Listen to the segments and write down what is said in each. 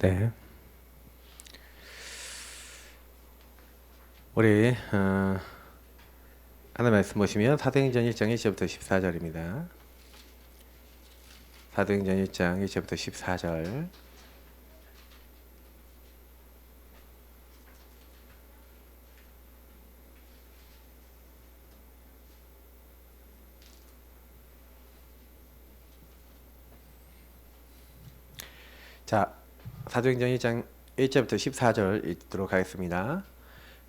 네. 우리 하나 말씀 보시면 사도행전 1장 1절부터 14절입니다. 사도행전 1장 1절부터 14절. 자, 사도행전 1장 1절부터 14절 읽도록 하겠습니다.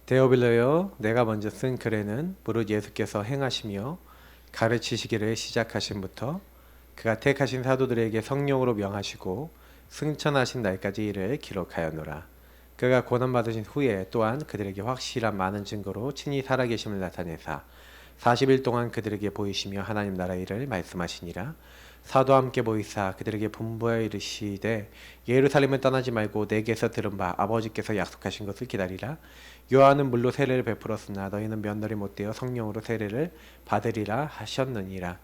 데오빌로여, 내가 먼저 쓴 글에는 무릇 예수께서 행하시며 가르치시기를 시작하신부터 그가 택하신 사도들에게 성령으로 명하시고 승천하신 날까지 이를 기록하였노라. 그가 고난받으신 후에 또한 그들에게 확실한 많은 증거로 친히 살아계심을 나타내사 40일 동안 그들에게 보이시며 하나님 나라 일을 말씀하시니라. 사도와 함께 보이사 그들에게 분부하여 이르시되 예루살렘을 떠나지 말고 내게서 들은 바 아버지께서 약속하신 것을 기다리라. 요한은 물로 세례를 베풀었으나 너희는 면허를 못되어 성령으로 세례를 받으리라 하셨느니라.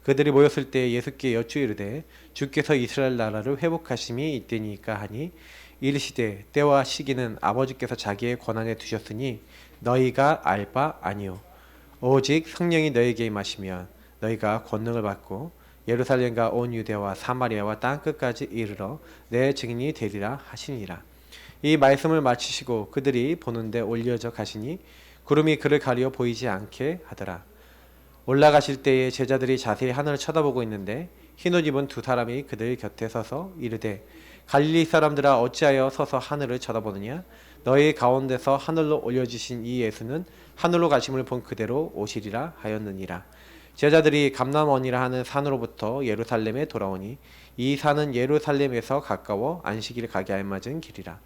그들이 모였을 때 예수께 여쭈 이르되 주께서 이스라엘 나라를 회복하심이 이때니까 하니 이르시되 때와 시기는 아버지께서 자기의 권한에 두셨으니 너희가 알 바 아니요 오직 성령이 너희에게 임하시면 너희가 권능을 받고 예루살렘과 온 유대와 사마리아와 땅끝까지 이르러 내 증인이 되리라 하시니라. 이 말씀을 마치시고 그들이 보는데 올려져 가시니 구름이 그를 가리어 보이지 않게 하더라. 올라가실 때에 제자들이 자세히 하늘을 쳐다보고 있는데 흰옷 입은 두 사람이 그들 곁에 서서 이르되 갈릴리 사람들아 어찌하여 서서 하늘을 쳐다보느냐? 너희 가운데서 하늘로 올려지신 이 예수는 하늘로 가심을 본 그대로 오시리라 하였느니라. 제자들이 감람원이라 하는 산으로부터 예루살렘에 돌아오니 이 산은 예루살렘에서 가까워 안식일 가게 알맞은 길이라.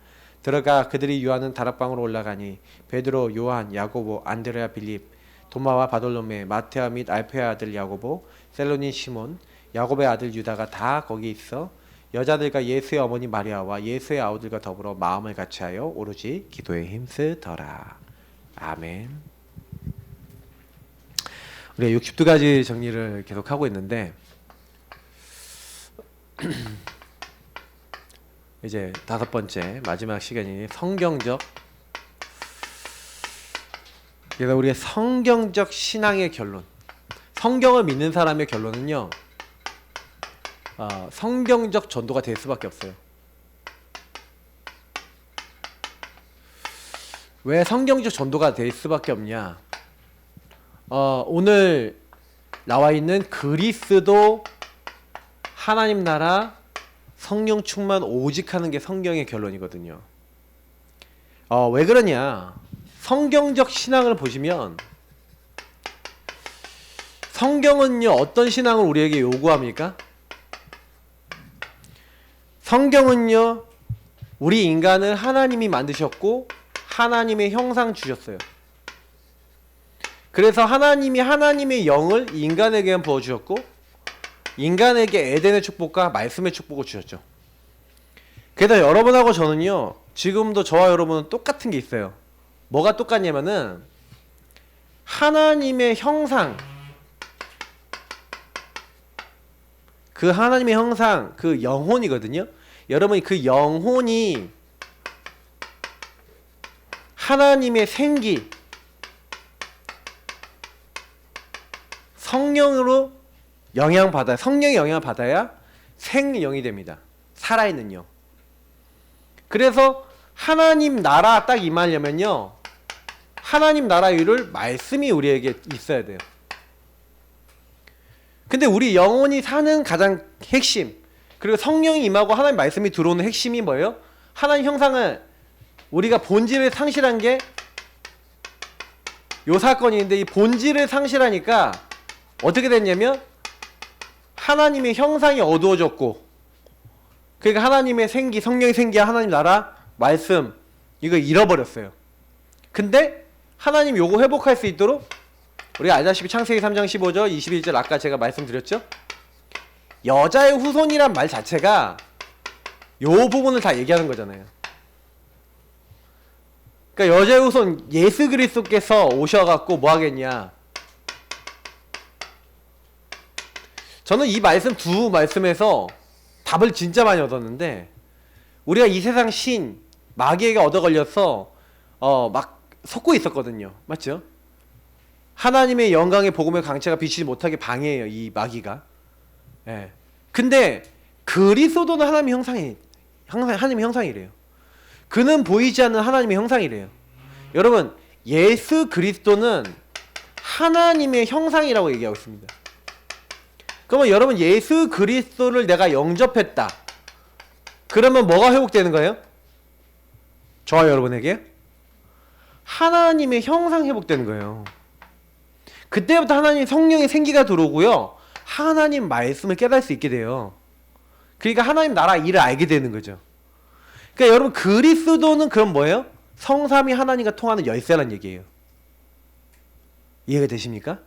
들어가 그들이 유하는 다락방으로 올라가니 베드로, 요한, 야고보, 안드레아, 빌립, 도마와 바돌로메, 마테아 및 알페의 아들 야고보, 셀로닌 시몬, 야고보의 아들 유다가 다 거기 있어 여자들과 예수의 어머니 마리아와 예수의 아우들과 더불어 마음을 같이하여 오로지 기도에 힘쓰더라. 아멘. 우리가 62가지 정리를 계속 하고 있는데 이제 5번째 마지막 시간이 성경적. 그래서 우리의 성경적 신앙의 결론, 성경을 믿는 사람의 결론은요, 성경적 전도가 될 수밖에 없어요. 왜 성경적 전도가 될 수밖에 없냐? 오늘 나와 있는 그리스도, 하나님 나라, 성령 충만 오직 하는 게 성경의 결론이거든요. 왜 그러냐? 성경적 신앙을 보시면 성경은요 어떤 신앙을 우리에게 요구합니까? 성경은요 우리 인간을 하나님이 만드셨고 하나님의 형상 주셨어요. 그래서 하나님이 하나님의 영을 인간에게 부어주셨고 인간에게 에덴의 축복과 말씀의 축복을 주셨죠. 그래서 여러분하고 저는요 지금도 저와 여러분은 똑같은 게 있어요. 뭐가 똑같냐면은 하나님의 형상, 그 하나님의 형상, 그 영혼이거든요. 여러분이 그 영혼이 하나님의 생기, 성령으로 영향받아야, 성령의 영향을 받아야 생영이 됩니다. 살아있는 영. 그래서 하나님 나라 딱 임하려면요 하나님 나라 일을 말씀이 우리에게 있어야 돼요. 근데 우리 영혼이 사는 가장 핵심, 그리고 성령이 임하고 하나님 말씀이 들어오는 핵심이 뭐예요? 하나님 형상을, 우리가 본질을 상실한 게 요 사건인데, 이 본질을 상실하니까 어떻게 됐냐면 하나님의 형상이 어두워졌고, 그러니까 하나님의 생기, 성령의 생기와 하나님 나라, 말씀, 이거 잃어버렸어요. 근데 하나님 요거 회복할 수 있도록 우리가 알다시피 창세기 3장 15절 21절 아까 제가 말씀드렸죠? 여자의 후손이란 말 자체가 요 부분을 다 얘기하는 거잖아요. 그러니까 여자의 후손 예수 그리스도께서 오셔갖고 뭐 하겠냐? 저는 이 말씀 두 말씀에서 답을 진짜 많이 얻었는데, 우리가 이 세상 신 마귀에게 얻어 걸려서 막 속고 있었거든요. 맞죠? 하나님의 영광의 복음의 강체가 비치지 못하게 방해해요, 이 마귀가. 예. 근데 그리스도는 하나님의 하나님의 형상이래요. 그는 보이지 않는 하나님의 형상이래요. 여러분, 예수 그리스도는 하나님의 형상이라고 얘기하고 있습니다. 그러면 여러분, 예수 그리스도를 내가 영접했다. 그러면 뭐가 회복되는 거예요? 저와 여러분에게 하나님의 형상 회복되는 거예요. 그때부터 하나님 성령의 생기가 들어오고요, 하나님 말씀을 깨달을 수 있게 돼요. 그러니까 하나님 나라 일을 알게 되는 거죠. 그러니까 여러분, 그리스도는 그럼 뭐예요? 성삼위 하나님과 통하는 열쇠란 얘기예요. 이해가 되십니까?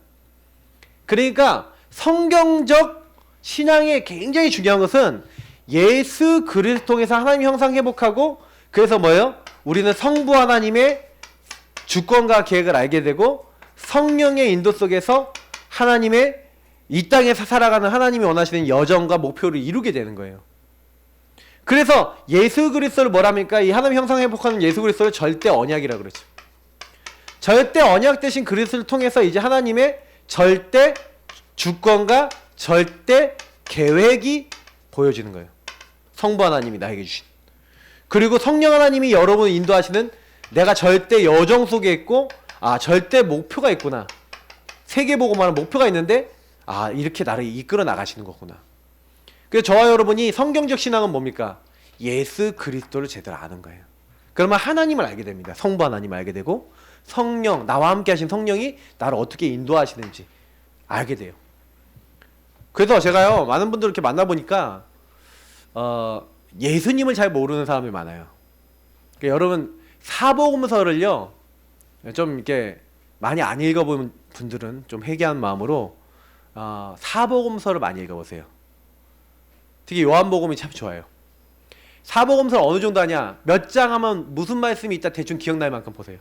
그러니까 성경적 신앙에 굉장히 중요한 것은 예수 그리스도 통해서 하나님 형상 회복하고, 그래서 뭐예요? 우리는 성부 하나님의 주권과 계획을 알게 되고, 성령의 인도 속에서 하나님의 이 땅에서 살아가는 하나님이 원하시는 여정과 목표를 이루게 되는 거예요. 그래서 예수 그리스도를 뭐랍니까? 이 하나님 형상 회복하는 예수 그리스도를 절대 언약이라 그러죠. 절대 언약 대신 그리스도를 통해서 이제 하나님의 절대 주권과 절대 계획이 보여지는 거예요. 성부 하나님이 나에게 주신. 그리고 성령 하나님이 여러분을 인도하시는, 내가 절대 여정 속에 있고, 절대 목표가 있구나. 세계복음하는 목표가 있는데, 이렇게 나를 이끌어 나가시는 거구나. 그래서 저와 여러분이 성경적 신앙은 뭡니까? 예수 그리스도를 제대로 아는 거예요. 그러면 하나님을 알게 됩니다. 성부 하나님을 알게 되고, 성령, 나와 함께 하신 성령이 나를 어떻게 인도하시는지 알게 돼요. 그래서 제가요, 많은 분들 이렇게 만나보니까 예수님을 잘 모르는 사람이 많아요. 그러니까 여러분, 사복음서를요 좀 이렇게 많이 안 읽어본 분들은 좀 회개한 마음으로 사복음서를 많이 읽어보세요. 특히 요한복음이 참 좋아요. 사복음서를 어느 정도 하냐, 몇 장 하면 무슨 말씀이 있다 대충 기억날 만큼 보세요.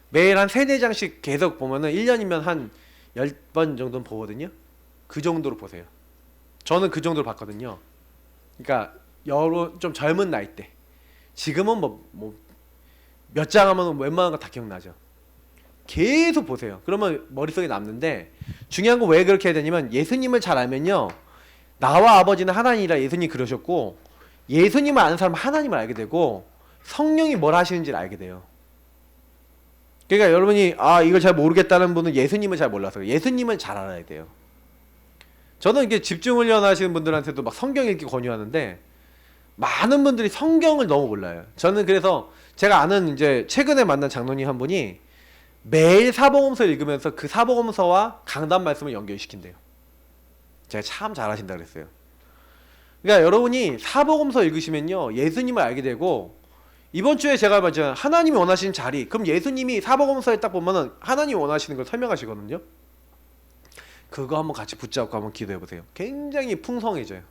매일 한 3-4장씩 계속 보면은 1년이면 한 10번 정도는 보거든요. 그 정도로 보세요. 저는 그 정도로 봤거든요. 그러니까 좀 젊은 나이 때. 지금은 몇 장 하면 웬만한 거 다 기억나죠. 계속 보세요. 그러면 머릿속에 남는데, 중요한 건 왜 그렇게 해야 되냐면, 예수님을 잘 알면요, 나와 아버지는 하나님이라 예수님이 그러셨고, 예수님을 아는 사람은 하나님을 알게 되고, 성령이 뭘 하시는지를 알게 돼요. 그러니까 여러분이 이걸 잘 모르겠다는 분은 예수님을 잘 몰라서, 예수님을 잘 알아야 돼요. 저는 이게 집중훈련 하시는 분들한테도 막 성경 읽기 권유하는데, 많은 분들이 성경을 너무 몰라요. 저는 그래서 제가 아는 이제 최근에 만난 장로님 한 분이 매일 사복음서 읽으면서 그 사복음서와 강단 말씀을 연결시킨대요. 제가 참 잘하신다 그랬어요. 그러니까 여러분이 사복음서 읽으시면요, 예수님을 알게 되고, 이번 주에 제가 맞아 하나님이 원하시는 자리, 그럼 예수님이 사복음서에 딱 보면은 하나님이 원하시는 걸 설명하시거든요. 그거 한번 같이 붙잡고 한번 기도해 보세요. 굉장히 풍성해져요.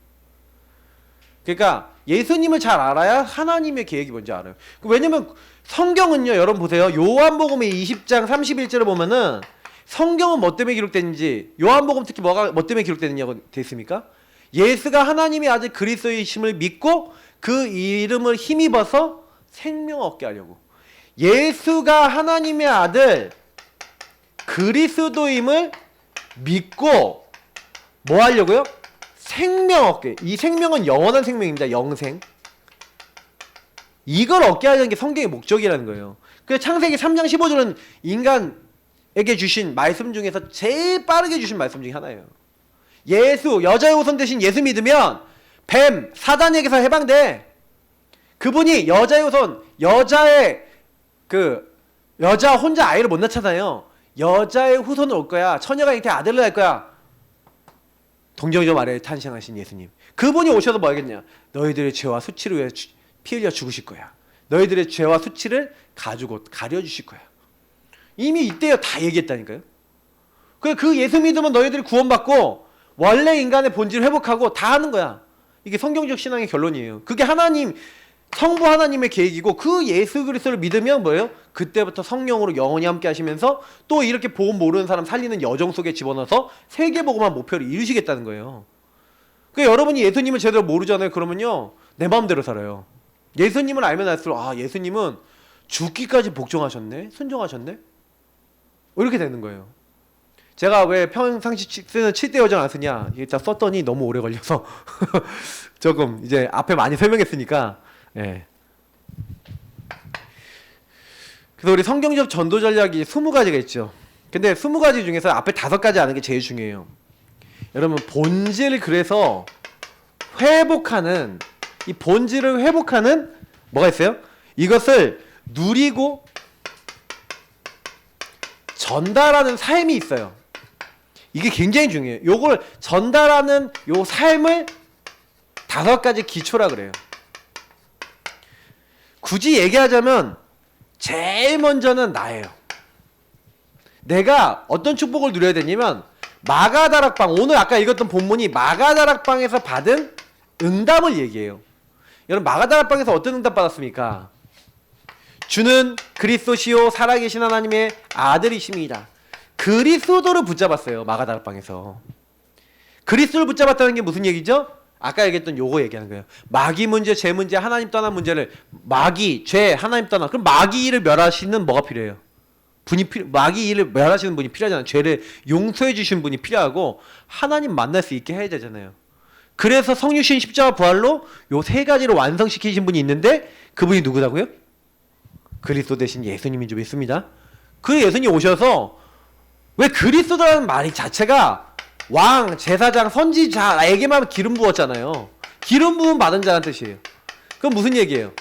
그러니까 예수님을 잘 알아야 하나님의 계획이 뭔지 알아요. 왜냐면 성경은요, 여러분 보세요. 요한복음의 20장 31절을 보면은 성경은 뭐 때문에 기록됐는지, 요한복음 특히 뭐 때문에 기록됐느냐고 됐습니까? 예수가 하나님의 아들 그리스도이심을 믿고 그 이름을 힘입어서 생명 얻게 하려고. 예수가 하나님의 아들 그리스도임을 믿고 뭐 하려고요? 생명 얻게. 이 생명은 영원한 생명입니다. 영생. 이걸 얻게 하려는 게 성경의 목적이라는 거예요. 그래서 창세기 3장 15절은 인간에게 주신 말씀 중에서 제일 빠르게 주신 말씀 중에 하나예요. 여자의 후손 대신 예수 믿으면 뱀, 사단에게서 해방돼. 그분이 여자의 후손, 여자 혼자 아이를 못 낳잖아요. 여자의 후손을 올 거야. 처녀가 잉태 아들을 낳을 거야. 동정녀 아래에 탄생하신 예수님. 그분이 오셔서 뭐 하겠냐? 너희들의 죄와 수치를 위해 피 흘려 죽으실 거야. 너희들의 죄와 수치를 가려주실 거야. 이미 이때요 다 얘기했다니까요. 그 예수 믿으면 너희들이 구원받고 원래 인간의 본질을 회복하고 다 하는 거야. 이게 성경적 신앙의 결론이에요. 그게 성부 하나님의 계획이고, 그 예수 그리스도를 믿으면 뭐예요? 그때부터 성령으로 영원히 함께 하시면서 또 이렇게 복음 모르는 사람 살리는 여정 속에 집어넣어서 세계복음한 목표를 이루시겠다는 거예요. 그러니까 여러분이 예수님을 제대로 모르잖아요. 그러면요, 내 마음대로 살아요. 예수님을 알면 알수록 아, 예수님은 죽기까지 복종하셨네, 순종하셨네, 이렇게 되는 거예요. 제가 왜 평상시 쓰는 7대 요정 안 쓰냐, 일단 썼더니 너무 오래 걸려서 조금 이제 앞에 많이 설명했으니까. 예. 그래서 우리 성경적 전도 전략이 20가지가 있죠. 근데 20가지 중에서 앞에 5가지 아는 게 제일 중요해요. 여러분, 본질을 그래서 회복하는, 이 본질을 회복하는 뭐가 있어요? 이것을 누리고 전달하는 삶이 있어요. 이게 굉장히 중요해요. 요걸 전달하는 요 삶을 5가지 기초라 그래요. 굳이 얘기하자면 제일 먼저는 나예요. 내가 어떤 축복을 누려야 되냐면, 마가다락방, 오늘 아까 읽었던 본문이 마가다락방에서 받은 응답을 얘기해요. 여러분, 마가다락방에서 어떤 응답 받았습니까? 주는 그리스도시요 살아계신 하나님의 아들이십니다. 그리스도를 붙잡았어요. 마가다락방에서. 그리스도를 붙잡았다는 게 무슨 얘기죠? 아까 얘기했던 요거 얘기하는 거예요. 마귀 문제, 죄 문제, 하나님 떠난 문제를, 마귀, 죄, 하나님 떠난, 그럼 마귀를 멸하시는 뭐가 필요해요? 마귀를 멸하시는 분이 필요하잖아요. 죄를 용서해 주신 분이 필요하고 하나님 만날 수 있게 해야 되잖아요. 그래서 성육신 십자가 부활로 요 3가지를 완성시키신 분이 있는데, 그분이 누구라고요? 그리스도 대신 예수님인 줄 믿습니다. 그 예수님 오셔서, 왜 그리스도라는 말이 자체가 왕, 제사장, 선지자에게만 기름 부었잖아요. 기름 부음 받은 자라는 뜻이에요. 그럼 무슨 얘기예요?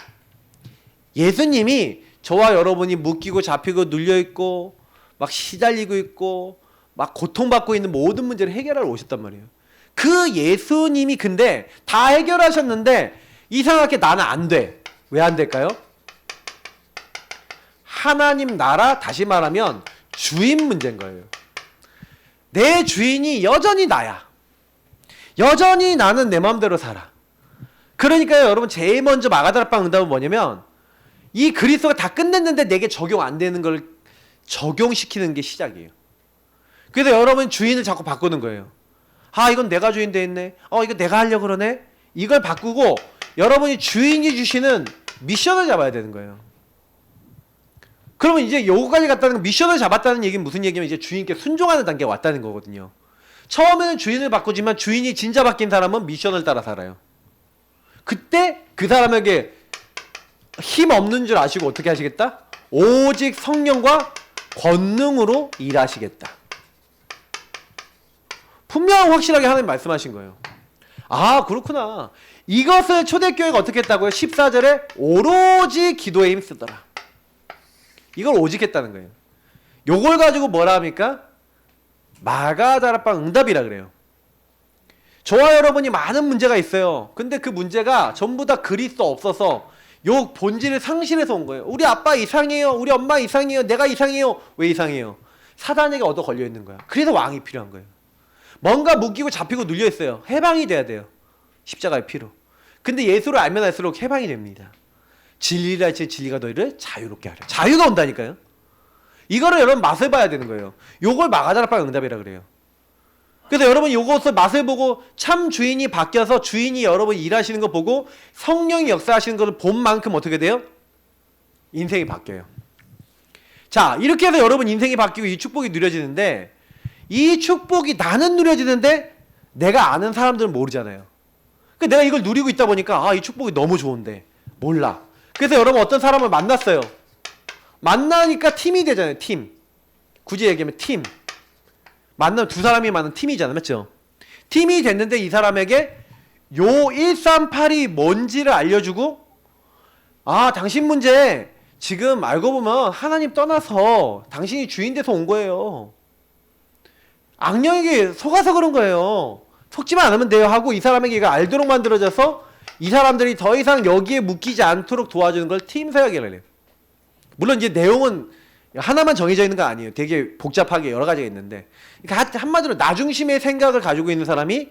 예수님이 저와 여러분이 묶이고 잡히고 눌려있고 막 시달리고 있고 막 고통받고 있는 모든 문제를 해결하러 오셨단 말이에요. 그 예수님이 근데 다 해결하셨는데 이상하게 나는 안 돼. 왜 안 될까요? 하나님 나라, 다시 말하면 주인 문제인 거예요. 내 주인이 여전히 나야. 여전히 나는 내 마음대로 살아. 그러니까요, 여러분, 제일 먼저 마가다락방 응답은 뭐냐면, 이 그리스도가 다 끝냈는데 내게 적용 안 되는 걸 적용시키는 게 시작이에요. 그래서 여러분 주인을 자꾸 바꾸는 거예요. 아, 이건 내가 주인 돼 있네. 이거 내가 하려고 그러네. 이걸 바꾸고 여러분이 주인이 주시는 미션을 잡아야 되는 거예요. 그러면 이제 요거까지 갔다는 건, 미션을 잡았다는 얘기는 무슨 얘기냐면 이제 주인께 순종하는 단계가 왔다는 거거든요. 처음에는 주인을 바꾸지만 주인이 진짜 바뀐 사람은 미션을 따라 살아요. 그때 그 사람에게 힘 없는 줄 아시고 어떻게 하시겠다? 오직 성령과 권능으로 일하시겠다. 분명 확실하게 하나님 말씀하신 거예요. 아, 그렇구나. 이것을 초대교회가 어떻게 했다고요? 14절에 오로지 기도에 힘쓰더라. 이걸 오직 했다는 거예요. 요걸 가지고 뭐라 합니까? 마가다락방 응답이라 그래요. 저와 여러분이 많은 문제가 있어요. 근데 그 문제가 전부 다 그리스도 없어서 요 본질을 상실해서 온 거예요. 우리 아빠 이상해요. 우리 엄마 이상해요. 내가 이상해요. 왜 이상해요? 사단에게 얻어 걸려 있는 거야. 그래서 왕이 필요한 거예요. 뭔가 묶이고 잡히고 눌려 있어요. 해방이 돼야 돼요. 십자가의 피로. 근데 예수를 알면 알수록 해방이 됩니다. 진리라 할지 진리가 너희를 자유롭게 하려. 자유가 온다니까요. 이거를 여러분 맛을 봐야 되는 거예요. 요걸 마가다락방 응답이라 그래요. 그래서 여러분 요것을 맛을 보고 참 주인이 바뀌어서 주인이 여러분 일하시는 거 보고 성령이 역사하시는 것을 본 만큼 어떻게 돼요? 인생이 바뀌어요. 자, 이렇게 해서 여러분 인생이 바뀌고 이 축복이 누려지는데, 이 축복이 나는 누려지는데 내가 아는 사람들은 모르잖아요. 그러니까 내가 이걸 누리고 있다 보니까 이 축복이 너무 좋은데 몰라. 그래서 여러분 어떤 사람을 만났어요. 만나니까 팀이 되잖아요. 팀. 굳이 얘기하면 팀. 만나면 두 사람이 만난 팀이잖아요. 맞죠? 팀이 됐는데 이 사람에게 요 138이 뭔지를 알려주고, 당신 문제 지금 알고 보면 하나님 떠나서 당신이 주인 돼서 온 거예요. 악령에게 속아서 그런 거예요. 속지만 않으면 돼요 하고 이 사람에게 이거 알도록 만들어져서 이 사람들이 더 이상 여기에 묶이지 않도록 도와주는 걸 팀 사역이라고 해요. 물론 이제 내용은 하나만 정해져 있는 거 아니에요. 되게 복잡하게 여러 가지가 있는데, 그러니까 한마디로 나 중심의 생각을 가지고 있는 사람이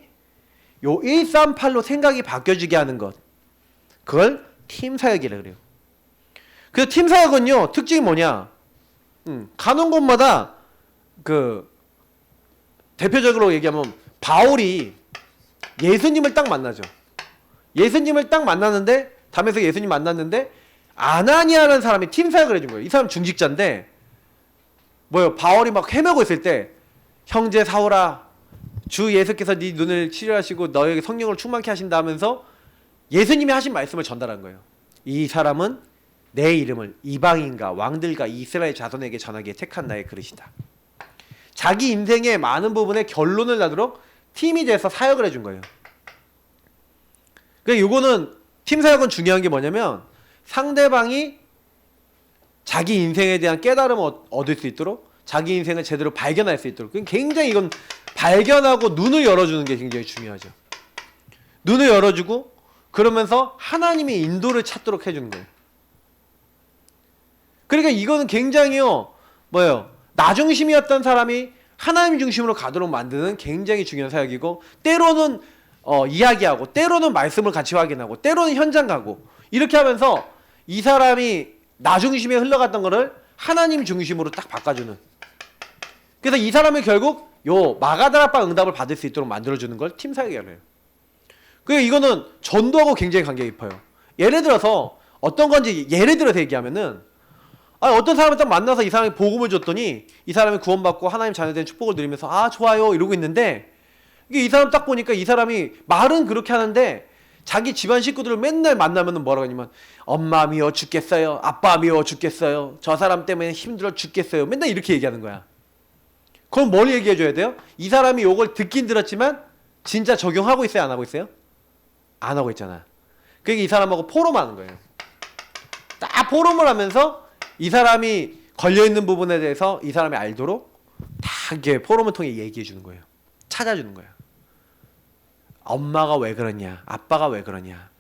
요 138로 생각이 바뀌어지게 하는 것, 그걸 팀 사역이라고 그래요. 그래서 팀 사역은요 특징이 뭐냐, 가는 곳마다 그 대표적으로 얘기하면 바울이 예수님을 딱 만나죠. 예수님을 딱 만났는데, 담에서 예수님 만났는데 아나니아라는 사람이 팀 사역을 해준 거예요. 이 사람 중직자인데 뭐요? 바울이 막 헤매고 있을 때 형제 사울아, 주 예수께서 네 눈을 치료하시고 너에게 성령을 충만케 하신다 하면서 예수님이 하신 말씀을 전달한 거예요. 이 사람은 내 이름을 이방인과 왕들과 이스라엘 자손에게 전하기에 택한 나의 그릇이다. 자기 인생의 많은 부분에 결론을 나도록 팀이 돼서 사역을 해준 거예요. 그러니까 이거는 팀 사역은 중요한 게 뭐냐면 상대방이 자기 인생에 대한 깨달음을 얻을 수 있도록, 자기 인생을 제대로 발견할 수 있도록, 굉장히 이건 발견하고 눈을 열어주는 게 굉장히 중요하죠. 눈을 열어주고 그러면서 하나님의 인도를 찾도록 해주는 거예요. 그러니까 이거는 굉장히요, 뭐예요? 나 중심이었던 사람이 하나님 중심으로 가도록 만드는 굉장히 중요한 사역이고, 때로는 이야기하고, 때로는 말씀을 같이 확인하고, 때로는 현장 가고, 이렇게 하면서 이 사람이 나 중심에 흘러갔던 거를 하나님 중심으로 딱 바꿔주는. 그래서 이 사람이 결국 요 마가다락방 응답을 받을 수 있도록 만들어주는 걸 팀 사역이라고 해요. 그러니까 이거는 전도하고 굉장히 관계가 깊어요. 예를 들어서 어떤 건지 예를 들어서 얘기하면은, 어떤 사람을 딱 만나서 이 사람이 복음을 줬더니 이 사람이 구원받고 하나님 자녀된 축복을 누리면서 아 좋아요 이러고 있는데, 이게 이 사람 딱 보니까 이 사람이 말은 그렇게 하는데 자기 집안 식구들을 맨날 만나면은 뭐라고 하냐면 엄마 미워 죽겠어요, 아빠 미워 죽겠어요, 저 사람 때문에 힘들어 죽겠어요, 맨날 이렇게 얘기하는 거야. 그럼 뭘 얘기해 줘야 돼요? 이 사람이 요걸 듣긴 들었지만 진짜 적용하고 있어요, 안 하고 있어요? 안 하고 있잖아. 그러니까 이 사람하고 포럼하는 거예요. 딱 포럼을 하면서 이 사람이 걸려있는 부분에 대해서 이 사람이 알도록 다 이렇게 포럼을 통해 얘기해 주는 거예요. 찾아주는 거예요. 엄마가 왜 그러냐, 아빠가 왜 그러냐,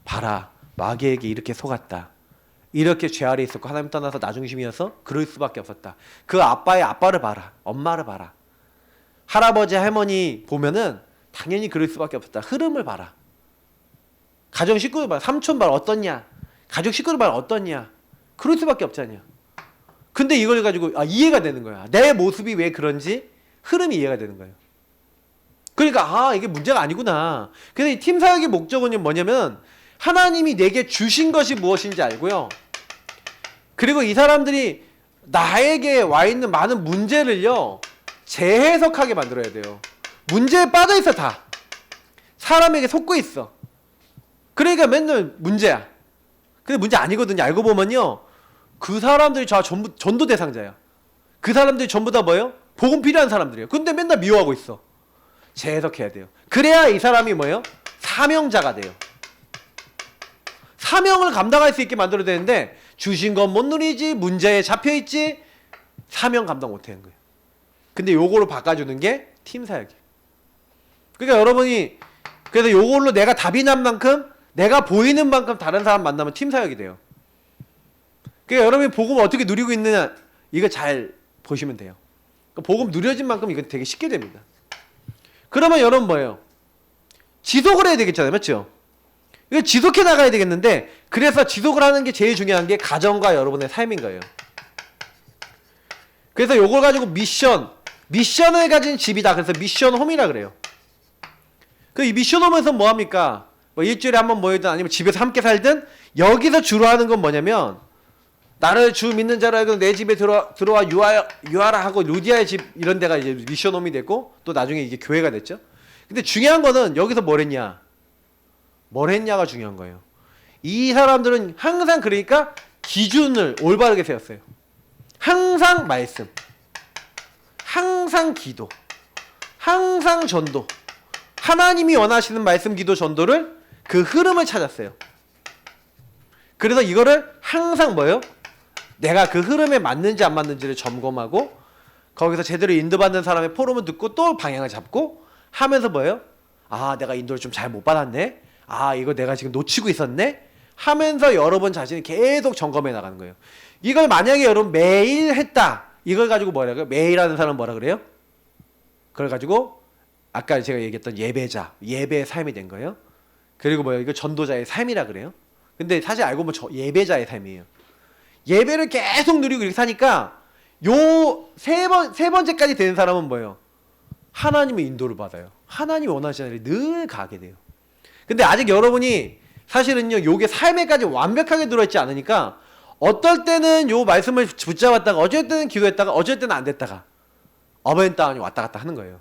봐라 마귀에게 이렇게 속았다, 이렇게 죄 아래 있었고 하나님 떠나서 나 중심이어서 그럴 수밖에 없었다. 그 아빠의 아빠를 봐라, 엄마를 봐라, 할아버지 할머니 보면은 당연히 그럴 수밖에 없었다. 흐름을 봐라. 가정 식구들 봐라. 삼촌 봐라 어떻냐, 가족 식구들 봐라 어떻냐, 그럴 수밖에 없잖냐. 근데 이걸 가지고 이해가 되는 거야. 내 모습이 왜 그런지 흐름이 이해가 되는 거예요. 그러니까 이게 문제가 아니구나. 그래서 이 팀 사역의 목적은 뭐냐면 하나님이 내게 주신 것이 무엇인지 알고요, 그리고 이 사람들이 나에게 와 있는 많은 문제를요 재해석하게 만들어야 돼요. 문제에 빠져 있어. 다 사람에게 속고 있어. 그러니까 맨날 문제야. 근데 문제 아니거든요. 알고 보면요 그 사람들이 전부 전도 대상자야. 그 사람들이 전부 다 뭐예요? 복음 필요한 사람들이에요. 근데 맨날 미워하고 있어. 재해석해야 돼요. 그래야 이 사람이 뭐예요? 사명자가 돼요. 사명을 감당할 수 있게 만들어야 되는데 주신 건 못 누리지, 문제에 잡혀있지, 사명 감당 못하는 거예요. 근데 요거로 바꿔주는 게 팀 사역이에요. 그러니까 여러분이 그래서 요걸로 내가 답이 난 만큼, 내가 보이는 만큼 다른 사람 만나면 팀 사역이 돼요. 그러니까 여러분이 복음을 어떻게 누리고 있느냐 이거 잘 보시면 돼요. 그러니까 복음 누려진 만큼 이건 되게 쉽게 됩니다. 그러면 여러분 뭐예요? 지속을 해야 되겠잖아요. 맞죠? 이거 지속해 나가야 되겠는데, 그래서 지속을 하는 게 제일 중요한 게 가정과 여러분의 삶인 거예요. 그래서 요걸 가지고 미션을 가진 집이다. 그래서 미션홈이라 그래요. 그 이 미션홈에서 뭐 합니까? 뭐 일주일에 한 번 모이든 아니면 집에서 함께 살든, 여기서 주로 하는 건 뭐냐면 나를 주 믿는 자로 알고 내 집에 들어와 유하라 하고 루디아의 집 이런 데가 이제 미션홈이 됐고, 또 나중에 이게 교회가 됐죠. 근데 중요한 거는 여기서 뭘 했냐가 중요한 거예요. 이 사람들은 항상 그러니까 기준을 올바르게 세웠어요. 항상 말씀, 항상 기도, 항상 전도, 하나님이 원하시는 말씀, 기도, 전도를 그 흐름을 찾았어요. 그래서 이거를 항상 뭐예요? 내가 그 흐름에 맞는지 안 맞는지를 점검하고, 거기서 제대로 인도받는 사람의 포럼을 듣고 또 방향을 잡고 하면서 뭐예요? 내가 인도를 좀 잘 못 받았네, 이거 내가 지금 놓치고 있었네 하면서 여러분 자신이 계속 점검해 나가는 거예요. 이걸 만약에 여러분 매일 했다, 이걸 가지고 뭐라 그래요? 매일 하는 사람은 뭐라 그래요? 그걸 가지고 아까 제가 얘기했던 예배의 삶이 된 거예요. 그리고 뭐예요? 이거 전도자의 삶이라 그래요. 근데 사실 알고 보면 예배자의 삶이에요. 예배를 계속 누리고 이렇게 사니까 요 세 번째까지 되는 사람은 뭐예요? 하나님의 인도를 받아요. 하나님이 원하시는 일을 늘 가게 돼요. 근데 아직 여러분이 사실은요, 요게 삶에까지 완벽하게 들어있지 않으니까 어떨 때는 요 말씀을 붙잡았다가 어쩔 때는 기도했다가 어쩔 때는 안 됐다가 업앤다운이 왔다 갔다 하는 거예요.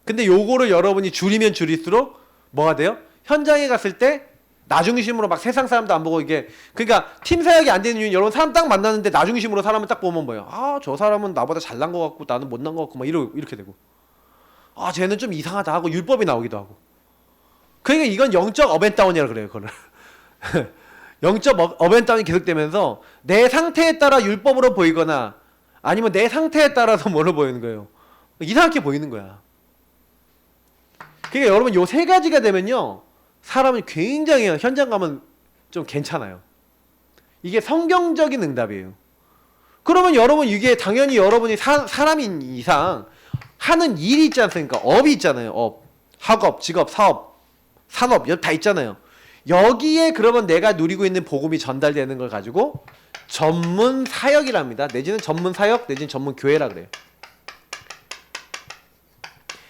근데 요거를 여러분이 줄이면 줄일수록 뭐가 돼요? 현장에 갔을 때 나중심으로 막 세상 사람도 안 보고 이게, 그러니까 팀 사역이 안 되는 이유는 여러분 사람 딱 만났는데 나중심으로 사람을 딱 보면 뭐예요? 아, 저 사람은 나보다 잘난 것 같고 나는 못난 것 같고 막 이렇게 되고, 아, 쟤는 좀 이상하다 하고 율법이 나오기도 하고. 그러니까 이건 영적 업앤다운이라 그래요, 그거를. 영적 업앤다운이 계속되면서 내 상태에 따라 율법으로 보이거나 아니면 내 상태에 따라서 뭐로 보이는 거예요? 이상하게 보이는 거야. 그러니까 여러분 요 세 가지가 되면요, 사람은 굉장히 현장 가면 좀 괜찮아요. 이게 성경적인 응답이에요. 그러면 여러분 이게 당연히 여러분이 사람인 이상 하는 일이 있지 않습니까? 업이 있잖아요. 업, 학업, 직업, 사업, 산업 다 있잖아요. 여기에 그러면 내가 누리고 있는 복음이 전달되는 걸 가지고 전문 사역이랍니다. 내지는 전문 사역, 내지는 전문 교회라 그래요.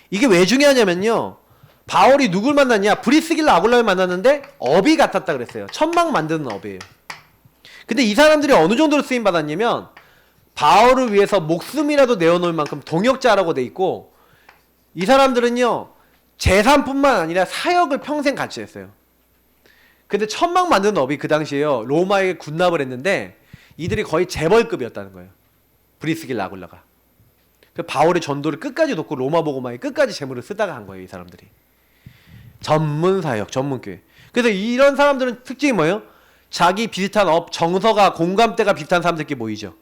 이게 왜 중요하냐면요, 바울이 누굴 만났냐? 브리스길라 아굴라를 만났는데 업이 같았다 그랬어요. 천막 만드는 업이에요. 근데 이 사람들이 어느 정도로 쓰임 받았냐면 바울을 위해서 목숨이라도 내어놓을 만큼 동역자라고 돼 있고, 이 사람들은요 재산뿐만 아니라 사역을 평생 같이 했어요. 근데 천막 만드는 업이 그 당시에요, 로마에 군납을 했는데 이들이 거의 재벌급이었다는 거예요. 브리스길라 아굴라가. 바울의 전도를 끝까지 돕고 로마 보고마에 끝까지 재물을 쓰다가 한 거예요, 이 사람들이. 전문 사역, 전문 교회. 그래서 이런 사람들은 특징이 뭐예요? 자기 비슷한 업, 정서가, 공감대가 비슷한 사람들끼리 모이죠.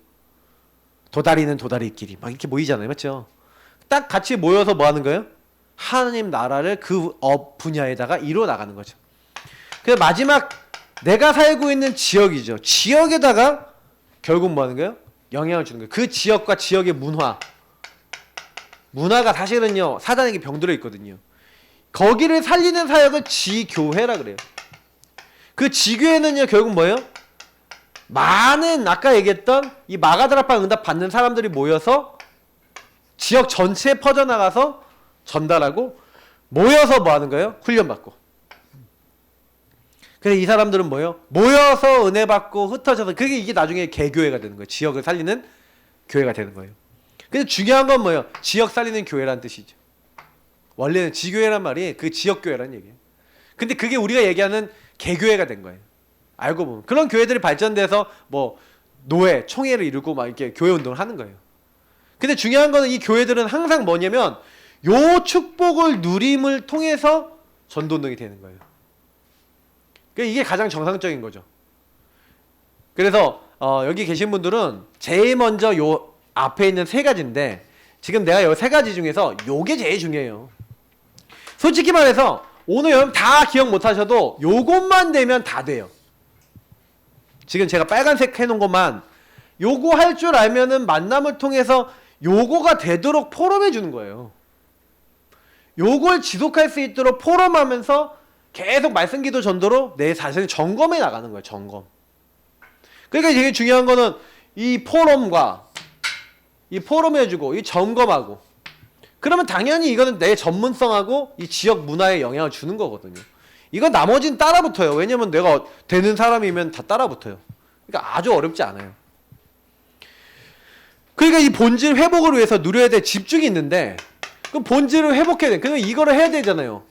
도다리는 도다리끼리 막 이렇게 모이잖아요, 맞죠? 딱 같이 모여서 뭐 하는 거예요? 하나님 나라를 그 업 분야에다가 이루어 나가는 거죠. 그래서 마지막 내가 살고 있는 지역이죠. 지역에다가 결국 뭐 하는 거예요? 영향을 주는 거예요. 그 지역과 지역의 문화가 사실은요 사단에게 병들어 있거든요. 거기를 살리는 사역을 지교회라 그래요. 그 지교회는요 결국 뭐예요? 많은 아까 얘기했던 이 마가다락방 응답 받는 사람들이 모여서 지역 전체에 퍼져나가서 전달하고, 모여서 뭐 하는 거예요? 훈련받고. 그래서 이 사람들은 뭐예요? 모여서 은혜 받고 흩어져서, 그게 이게 나중에 개교회가 되는 거예요. 지역을 살리는 교회가 되는 거예요. 근데 중요한 건 뭐예요? 지역 살리는 교회라는 뜻이죠. 원래는 지교회란 말이 그 지역교회라는 얘기예요. 근데 그게 우리가 얘기하는 개교회가 된 거예요. 알고 보면 그런 교회들이 발전돼서 뭐 노회, 총회를 이루고 막 이렇게 교회 운동을 하는 거예요. 근데 중요한 거는 이 교회들은 항상 뭐냐면 요 축복을 누림을 통해서 전도 운동이 되는 거예요. 그러니까 이게 가장 정상적인 거죠. 그래서 여기 계신 분들은 제일 먼저 요 앞에 있는 세 가지인데, 지금 내가 요 세 가지 중에서 요게 제일 중요해요. 솔직히 말해서 오늘 여러분 다 기억 못 하셔도 요것만 되면 다 돼요. 지금 제가 빨간색 해놓은 것만 요거 할 줄 알면은 만남을 통해서 요거가 되도록 포럼해 주는 거예요. 요걸 지속할 수 있도록 포럼하면서 계속 말씀 기도 전도로 내 자신을 점검해 나가는 거예요. 점검. 그러니까 되게 중요한 거는 이 포럼과 이 포럼해주고 이 점검하고, 그러면 당연히 이거는 내 전문성하고 이 지역 문화에 영향을 주는 거거든요. 이건 나머지는 따라붙어요. 왜냐면 내가 되는 사람이면 다 따라붙어요. 그러니까 아주 어렵지 않아요. 그러니까 이 본질 회복을 위해서 누려야 될 집중이 있는데, 그럼 본질을 회복해야 돼. 그러면 이거를 해야 되잖아요.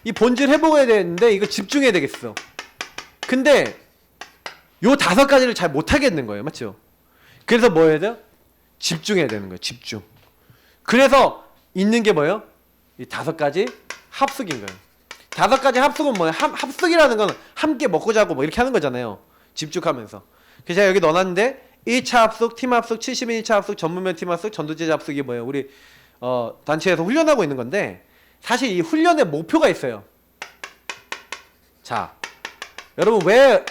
이 본질 회복해야 되는데 이거 집중해야 되겠어. 근데 요 5가지를 잘 못하겠는 거예요. 맞죠? 그래서 뭐 해야 돼요? 집중해야 되는 거예요. 집중. 그래서 있는 게 뭐예요? 이 5가지 합숙인 거예요. 5가지 합숙은 뭐예요? 합숙이라는 건 함께 먹고 자고 뭐 이렇게 하는 거잖아요. 집중하면서. 그래서 제가 여기 넣어놨는데 1차 합숙, 팀 합숙, 71차 합숙, 전문면 팀 합숙, 전도제자 합숙이 뭐예요? 우리 단체에서 훈련하고 있는 건데, 사실 이 훈련의 목표가 있어요. 자, 여러분 왜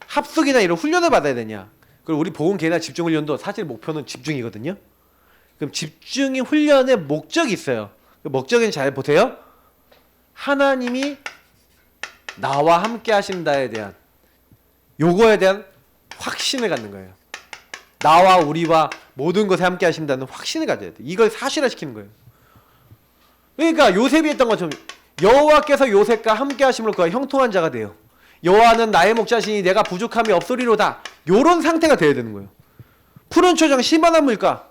합숙이나 이런 훈련을 받아야 되냐? 그리고 우리 복음 계나 집중 훈련도 사실 목표는 집중이거든요. 그럼 집중이 훈련의 목적이 있어요. 그 목적은 잘 보세요. 하나님이 나와 함께 하신다에 대한, 요거에 대한 확신을 갖는 거예요. 나와 우리와 모든 것에 함께 하신다는 확신을 가져야 돼. 이걸 사실화시키는 거예요. 그러니까 요셉이 했던 것처럼 여호와께서 요셉과 함께 하심으로 그가 형통한 자가 돼요. 여호와는 나의 목자시니 내가 부족함이 없으리로다. 요런 상태가 돼야 되는 거예요. 푸른 초장 심한한 물가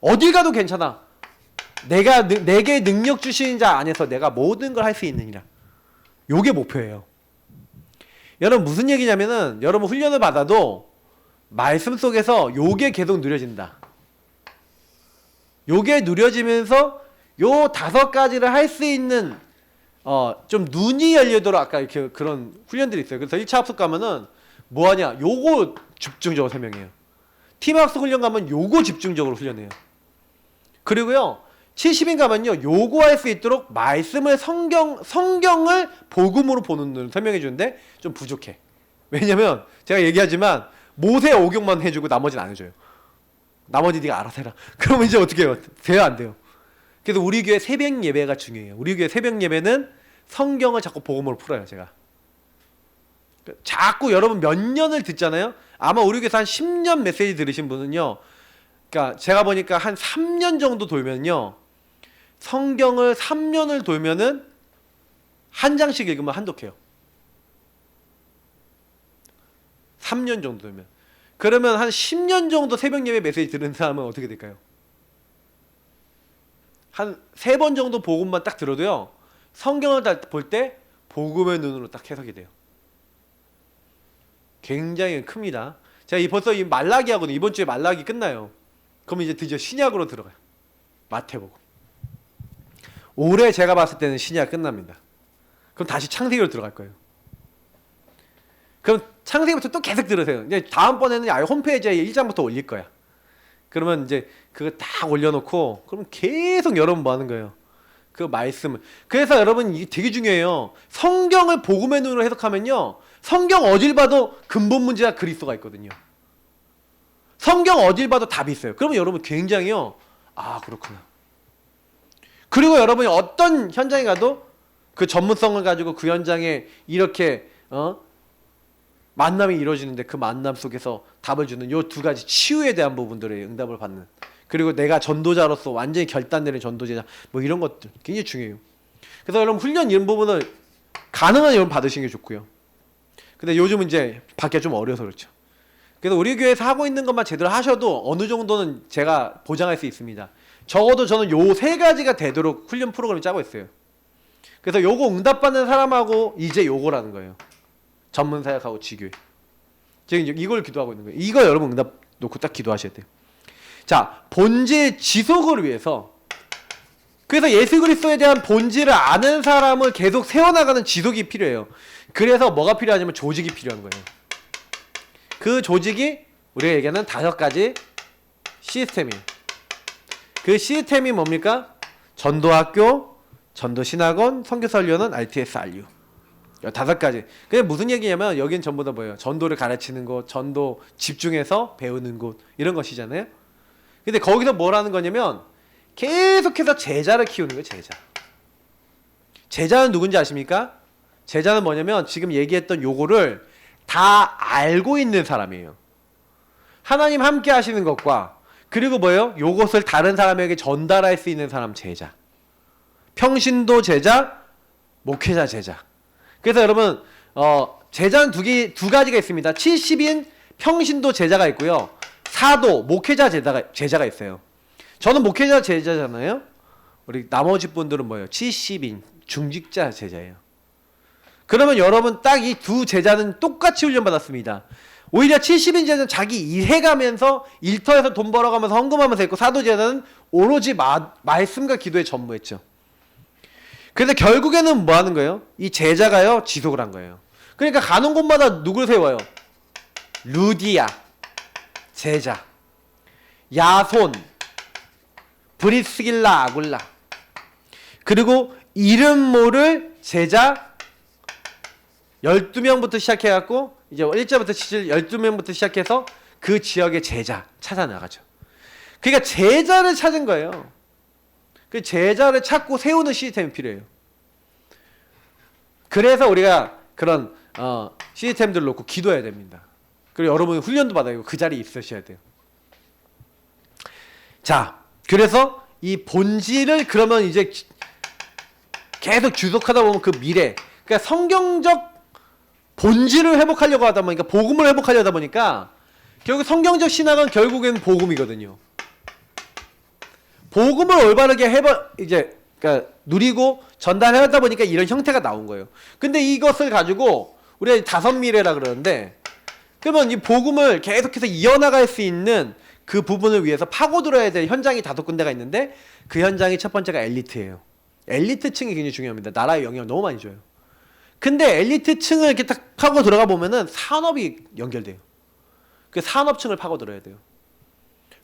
어딜 가도 괜찮아. 내게 능력 주시는 자 안에서 내가 모든 걸 할 수 있느니라. 요게 목표예요. 여러분 무슨 얘기냐면은 여러분 훈련을 받아도 말씀 속에서 요게 계속 누려진다. 요게 누려지면서 요 5가지를 할 수 있는 좀 눈이 열리도록 아까 이렇게 그런 훈련들이 있어요. 그래서 1차 학습 가면은 뭐 하냐? 요거 집중적으로 설명해요. 팀 학습 훈련 가면 요거 집중적으로 훈련해요. 그리고요. 70인 가면요. 요거 할 수 있도록 말씀을 성경을 복음으로 보는 눈을 설명해 주는데 좀 부족해. 왜냐면 제가 얘기하지만 모세 오경만 해주고 나머지는 안 해줘요. 나머지 네가 알아서 해라. 그러면 이제 어떻게 해요? 돼요 안 돼요? 그래서 우리 교회 새벽 예배가 중요해요. 우리 교회 새벽 예배는 성경을 자꾸 복음으로 풀어요. 제가 자꾸 여러분 몇 년을 듣잖아요. 아마 우리 교회에서 한 10년 메시지 들으신 분은요, 그러니까 제가 보니까 한 3년 정도 돌면요, 성경을 3년을 돌면은 한 장씩 읽으면 한독해요. 3년 정도 돌면. 그러면 한 10년 정도 새벽 예배 메시지 들은 사람은 어떻게 될까요? 한 3번 정도 복음만 딱 들어도요, 성경을 볼 때 복음의 눈으로 딱 해석이 돼요. 굉장히 큽니다. 제가 벌써 이 말라기 하거든요. 이번 주에 말라기 끝나요. 그럼 이제 드디어 신약으로 들어가요. 마태복음. 올해 제가 봤을 때는 신약 끝납니다. 그럼 다시 창세기로 들어갈 거예요. 그럼 창세기부터 또 계속 들으세요. 이제 다음번에는 아예 홈페이지에 1장부터 올릴 거야. 그러면 이제 그거 딱 올려놓고 그럼 계속 여러분 뭐 하는 거예요? 그 말씀을. 그래서 여러분 이게 되게 중요해요. 성경을 복음의 눈으로 해석하면요, 성경 어딜 봐도 근본 문제가 그리스도가 있거든요. 성경 어딜 봐도 답이 있어요. 그러면 여러분 굉장히요, 아 그렇구나. 그리고 여러분이 어떤 현장에 가도 그 전문성을 가지고 그 현장에 이렇게 만남이 이루어지는데 그 만남 속에서 답을 주는 요 2가지 치유에 대한 부분들의 응답을 받는, 그리고 내가 전도자로서 완전히 결단 내린 전도자, 뭐 이런 것들 굉장히 중요해요. 그래서 여러분 훈련 이런 부분을 가능한 여러분 받으시는 게 좋고요. 근데 요즘은 이제 받기가 좀 어려서 그렇죠. 그래서 우리 교회에서 하고 있는 것만 제대로 하셔도 어느 정도는 제가 보장할 수 있습니다. 적어도 저는 요 3가지가 되도록 훈련 프로그램을 짜고 있어요. 그래서 요거 응답받는 사람하고 이제 요거라는 거예요. 전문사역하고 지교회. 지금 이걸 기도하고 있는 거예요. 이거 여러분 응답 놓고 딱 기도하셔야 돼요. 자, 본질 지속을 위해서, 그래서 예수 그리스도에 대한 본질을 아는 사람을 계속 세워나가는 지속이 필요해요. 그래서 뭐가 필요하냐면 조직이 필요한 거예요. 그 조직이 우리가 얘기하는 5가지 시스템이에요. 그 시스템이 뭡니까? 전도학교, 전도신학원, 선교사훈련원, RTS, RU. 5가지. 그게 무슨 얘기냐면 여긴 전부 다 뭐예요? 전도를 가르치는 곳, 전도 집중해서 배우는 곳, 이런 것이잖아요. 근데 거기서 뭐라는 거냐면 계속해서 제자를 키우는 거예요. 제자는 누군지 아십니까? 제자는 뭐냐면 지금 얘기했던 요거를 다 알고 있는 사람이에요. 하나님 함께 하시는 것과, 그리고 뭐예요? 요것을 다른 사람에게 전달할 수 있는 사람 제자. 평신도 제자, 목회자 제자. 그래서 여러분 제자는 2가지가 있습니다. 70인 평신도 제자가 있고요, 사도 목회자 제자가 있어요. 저는 목회자 제자잖아요. 우리 나머지 분들은 뭐예요? 70인 중직자 제자예요. 그러면 여러분 딱 이 2 제자는 똑같이 훈련받았습니다. 오히려 70인 제자는 자기 일해가면서 일터에서 돈 벌어가면서 헌금하면서 했고, 사도 제자는 오로지 말씀과 기도에 전무했죠. 그래서 결국에는 뭐 하는 거예요? 이 제자가요, 지속을 한 거예요. 그러니까 가는 곳마다 누굴 세워요? 루디아 제자, 야손, 브리스길라, 아굴라, 그리고 이름 모를 제자 12명부터 시작해갖고 이제 1절부터 7절 12명부터 시작해서 그 지역의 제자 찾아 나가죠. 그러니까 제자를 찾은 거예요. 그 제자를 찾고 세우는 시스템이 필요해요. 그래서 우리가 그런 시스템들을 놓고 기도해야 됩니다. 그리고 여러분 훈련도 받아야 되고 그 자리에 있으셔야 돼요. 자, 그래서 이 본질을 그러면 이제 계속 주석하다 보면 그 미래, 그러니까 성경적 본질을 회복하려고 하다 보니까, 복음을 회복하려다 보니까 결국 성경적 신학은 결국엔 복음이거든요. 복음을 올바르게 이제 그러니까 누리고 전달하다 보니까 이런 형태가 나온 거예요. 근데 이것을 가지고 우리가 다섯 미래라 그러는데, 그러면 이 복음을 계속해서 이어나갈 수 있는 그 부분을 위해서 파고들어야 될 현장이 다섯 군데가 있는데, 그 현장이 첫 번째가 엘리트예요. 엘리트층이 굉장히 중요합니다. 나라에 영향을 너무 많이 줘요. 근데 엘리트층을 이렇게 딱 파고 들어가 보면은 산업이 연결돼요. 그 산업층을 파고들어야 돼요.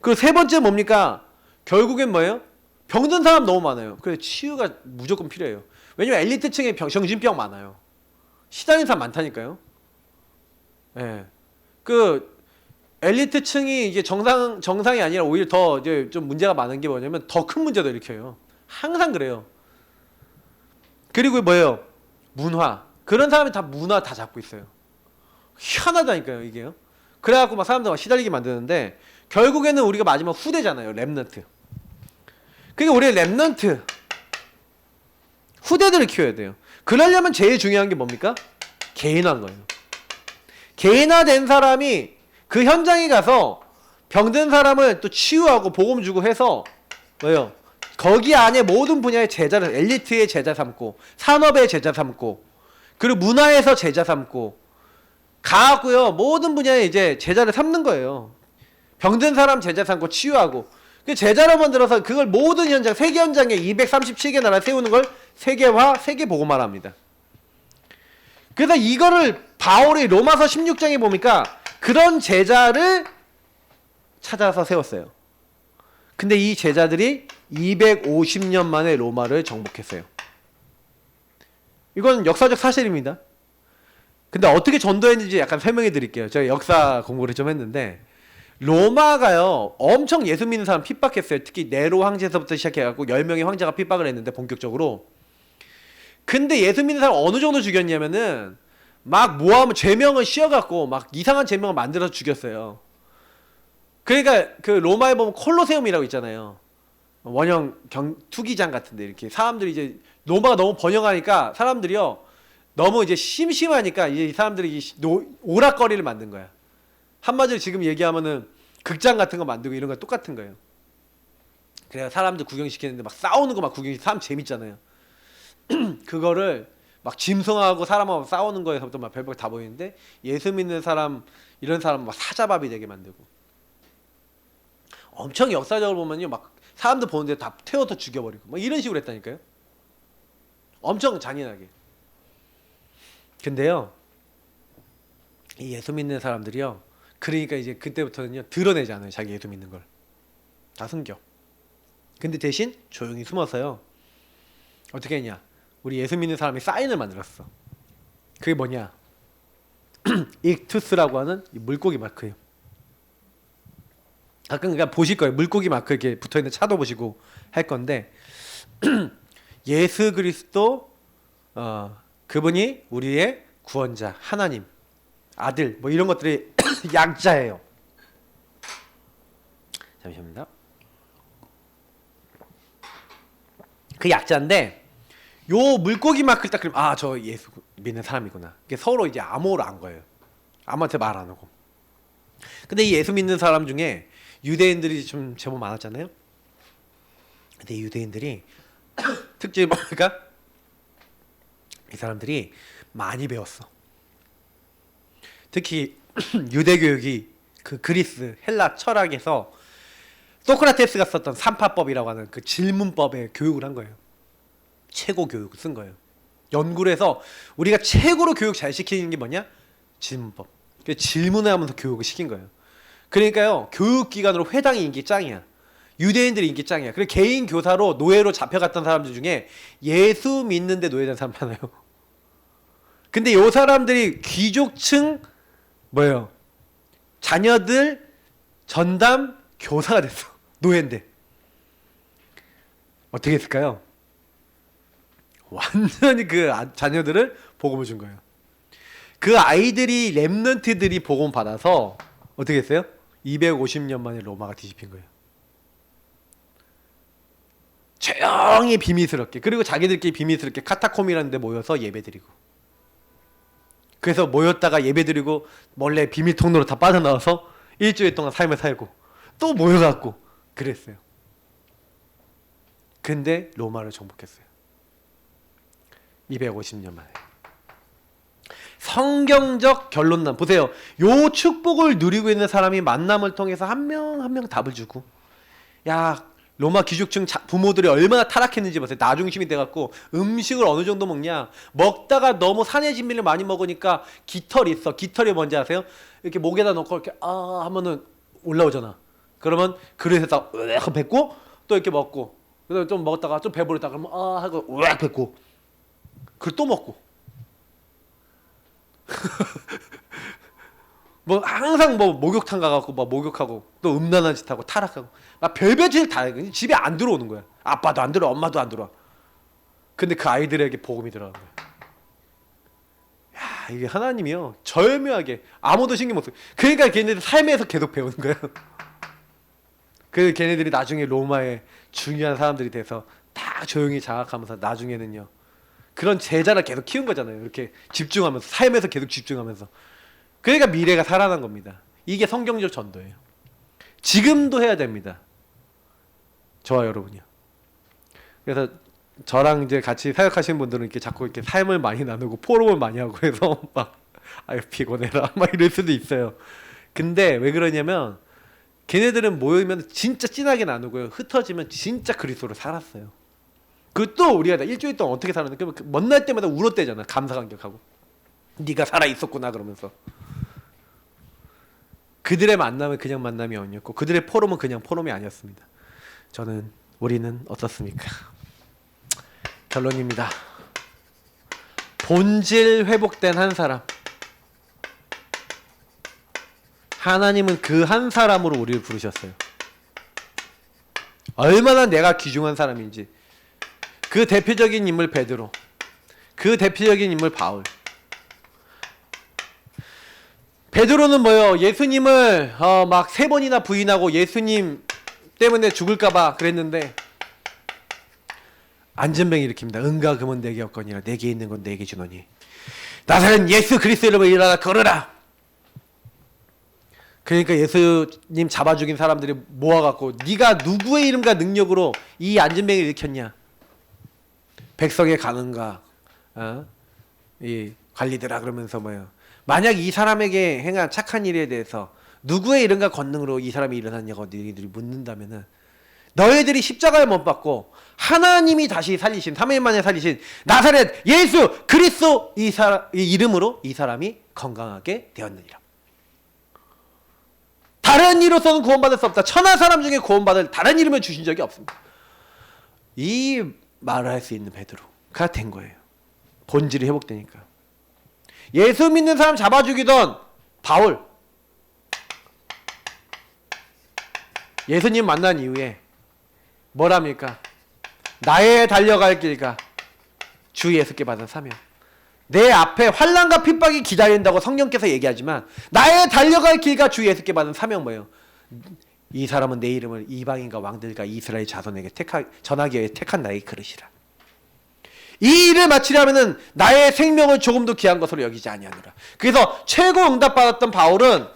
그리고 세 번째 뭡니까? 결국엔 뭐예요? 병든 사람 너무 많아요. 그래서 치유가 무조건 필요해요. 왜냐면 엘리트층에 정신병 많아요. 시달리는 사람 많다니까요. 예. 네. 그 엘리트층이 이제 정상이 아니라 오히려 더 이제 좀 문제가 많은 게 뭐냐면 더 큰 문제도 일으켜요. 항상 그래요. 그리고 뭐예요? 문화. 그런 사람이 다 문화 다 잡고 있어요. 희한하다니까요, 이게요. 그래갖고 막 사람들 막 시달리게 만드는데, 결국에는 우리가 마지막 후대잖아요. 랩넌트. 그러니까 우리의 랩넌트, 후대들을 키워야 돼요. 그러려면 제일 중요한 게 뭡니까? 개인화인 거예요. 개인화된 사람이 그 현장에 가서 병든 사람을 또 치유하고 복음 주고 해서 뭐예요? 거기 안에 모든 분야의 제자를, 엘리트의 제자 삼고, 산업의 제자 삼고, 그리고 문화에서 제자 삼고, 가고요, 모든 분야에 이제 제자를 삼는 거예요. 병든 사람 제자 삼고 치유하고, 그 제자로 만들어서 그걸 모든 현장, 세계 현장에 237개 나라 세우는 걸 세계화, 세계 복음화라 합니다. 그래서 이거를 바울이 로마서 16장에 보니까 그런 제자를 찾아서 세웠어요. 근데 이 제자들이 250년 만에 로마를 정복했어요. 이건 역사적 사실입니다. 근데 어떻게 전도했는지 약간 설명해 드릴게요. 제가 역사 공부를 좀 했는데, 로마가요 엄청 예수 믿는 사람 핍박했어요. 특히 네로 황제에서부터 시작해갖고 10명의 황제가 핍박을 했는데, 본격적으로. 근데 예수 믿는 사람 어느 정도 죽였냐면은 막 모함을, 죄명을 씌워갖고 막 이상한 죄명을 만들어서 죽였어요. 그러니까 그 로마에 보면 콜로세움이라고 있잖아요. 원형 투기장 같은데, 이렇게 사람들이 이제 로마가 너무 번영하니까 사람들이요 너무 이제 심심하니까 이제 이 사람들이 오락거리를 만든 거야. 한마디로 지금 얘기하면은 극장 같은 거 만들고 이런 거 똑같은 거예요. 그래서 사람들 구경시키는데 막 싸우는 거 막 구경시키는 사람 재밌잖아요. 그거를 막 짐승하고 사람하고 싸우는 거에서부터 막 별별 다 보이는데, 예수 믿는 사람, 이런 사람 막 사자밥이 되게 만들고, 엄청 역사적으로 보면요 막 사람들 보는데 다 태워서 죽여버리고 막 이런 식으로 했다니까요. 엄청 잔인하게. 근데요 이 예수 믿는 사람들이요, 그러니까 이제 그때부터는요 드러내지 않아요. 자기 예수 믿는 걸 다 숨겨. 근데 대신 조용히 숨어서요 어떻게 했냐, 우리 예수 믿는 사람이 사인을 만들었어. 그게 뭐냐, 익투스라고 하는 이 물고기 마크예요. 가끔 그냥 보실 거예요. 물고기 마크 이렇게 붙어있는 차도 보시고 할 건데, 예수 그리스도 그분이 우리의 구원자, 하나님, 아들, 뭐 이런 것들이 약자예요. 잠시만요. 그 약자인데, 요 물고기 마크를 딱 그리면 저 예수 믿는 사람이구나. 이게 서로 이제 암호로 안 거예요. 아무한테 말 안 하고. 근데 이 예수 믿는 사람 중에 유대인들이 좀 제법 많았잖아요. 근데 이 유대인들이 특징이 뭐니까, 이 사람들이 많이 배웠어. 특히 유대교육이 그 그리스, 헬라 철학에서 소크라테스가 썼던 삼파법이라고 하는 그 질문법의 교육을 한 거예요. 최고 교육을 쓴 거예요. 연구를 해서 우리가 최고로 교육 잘 시키는 게 뭐냐? 질문법. 질문을 하면서 교육을 시킨 거예요. 그러니까요 교육기관으로 회당이 인기 짱이야. 유대인들이 인기 짱이야. 그리고 개인 교사로 노예로 잡혀갔던 사람들 중에 예수 믿는데 노예된 사람 많아요. 근데 요 사람들이 귀족층 뭐예요? 자녀들 전담 교사가 됐어. 노예인데. 어떻게 했을까요? 완전히 그 자녀들을 복음을 준 거예요. 그 아이들이, 렘넌트들이 복음 받아서 어떻게 했어요? 250년 만에 로마가 뒤집힌 거예요. 조용히 비밀스럽게, 그리고 자기들끼리 비밀스럽게 카타콤이라는 데 모여서 예배드리고, 그래서 모였다가 예배드리고 몰래 비밀 통로로 다 빠져나와서 일주일 동안 삶을 살고 또 모여갖고 그랬어요. 근데 로마를 정복했어요. 250년 만에. 성경적 결론난, 보세요. 요 축복을 누리고 있는 사람이 만남을 통해서 한 명 한 명 답을 주고, 야, 로마 귀족층 부모들이 얼마나 타락했는지 보세요. 나중심이 돼갖고 음식을 어느 정도 먹냐, 먹다가 너무 산의 진미를 많이 먹으니까 깃털이 있어. 깃털이 뭔지 아세요? 이렇게 목에다 놓고 이렇게 하면은 올라오잖아. 그러면 그릇에다 으악 뱉고 또 이렇게 먹고, 그다음에 좀 먹었다가 좀 배부르다 그러면 하고 으악 뱉고, 그리고 또 먹고. 뭐 항상 뭐 목욕탕 가갖고 막 목욕하고 또 음란한 짓 하고 타락하고 막 별별 짓을 다 해. 집에 안 들어오는 거야. 아빠도 안 들어, 엄마도 안 들어와. 근데 그 아이들에게 복음이 들어가는 거야. 야, 이게 하나님이요, 절묘하게 아무도 신경 못 써. 그러니까 걔네들 삶에서 계속 배우는 거야. 그 걔네들이 나중에 로마의 중요한 사람들이 돼서 다 조용히 장악하면서 나중에는요, 그런 제자를 계속 키운 거잖아요. 이렇게 집중하면서, 삶에서 계속 집중하면서. 그러니까 미래가 살아난 겁니다. 이게 성경적 전도예요. 지금도 해야 됩니다. 저와 여러분이요. 그래서 저랑 이제 같이 사역하시는 분들은 이렇게 자꾸 이렇게 삶을 많이 나누고 포럼을 많이 하고 해서 막 아유 피곤해라 막 이럴 수도 있어요. 근데 왜 그러냐면 걔네들은 모이면 진짜 진하게 나누고요. 흩어지면 진짜 그리스도로 살았어요. 그 또 우리가 일주일 동안 어떻게 살았는데, 그러면 만날 때마다 울었대잖아. 감사 감격하고. 네가 살아 있었구나 그러면서. 그들의 만남은 그냥 만남이 아니었고, 그들의 포럼은 그냥 포럼이 아니었습니다. 우리는 어떻습니까? 결론입니다. 본질 회복된 한 사람. 하나님은 그 한 사람으로 우리를 부르셨어요. 얼마나 내가 귀중한 사람인지. 그 대표적인 인물 베드로, 그 대표적인 인물 바울. 베드로는 뭐요? 예수님을 막 3번이나 부인하고 예수님 때문에 죽을까봐 그랬는데 안전병 일으킵니다. 은과 금은 내게 없거니와 내게 있는 건 내게 주노니 나사렛 예수 그리스도 이름으로 일어나 걸으라. 그러니까 예수님 잡아 죽인 사람들이 모아갖고 네가 누구의 이름과 능력으로 이 안전병을 일으켰냐? 백성의 가는가 이 관리들아 그러면서 뭐요? 만약 이 사람에게 행한 착한 일에 대해서 누구의 이름과 권능으로 이 사람이 일어났냐고 너희들이 묻는다면은 너희들이 십자가에 못 박고 하나님이 다시 살리신 3일 만에 살리신 나사렛 예수 그리스도 이 이름으로 이 사람이 건강하게 되었느니라. 다른 이로서는 구원받을 수 없다. 천하 사람 중에 구원받을 다른 이름을 주신 적이 없습니다. 이 말을 할 수 있는 베드로가 된 거예요. 본질이 회복되니까. 예수 믿는 사람 잡아 죽이던 바울, 예수님 만난 이후에 뭐랍니까? 나의 달려갈 길과 주 예수께 받은 사명. 내 앞에 환난과 핍박이 기다린다고 성령께서 얘기하지만 나의 달려갈 길과 주 예수께 받은 사명 뭐예요? 이 사람은 내 이름을 이방인과 왕들과 이스라엘 자손에게 전하기 위해 택한 나의 그릇이라. 이 일을 마치려면은 나의 생명을 조금도 귀한 것으로 여기지 아니하노라. 그래서 최고 응답받았던 바울은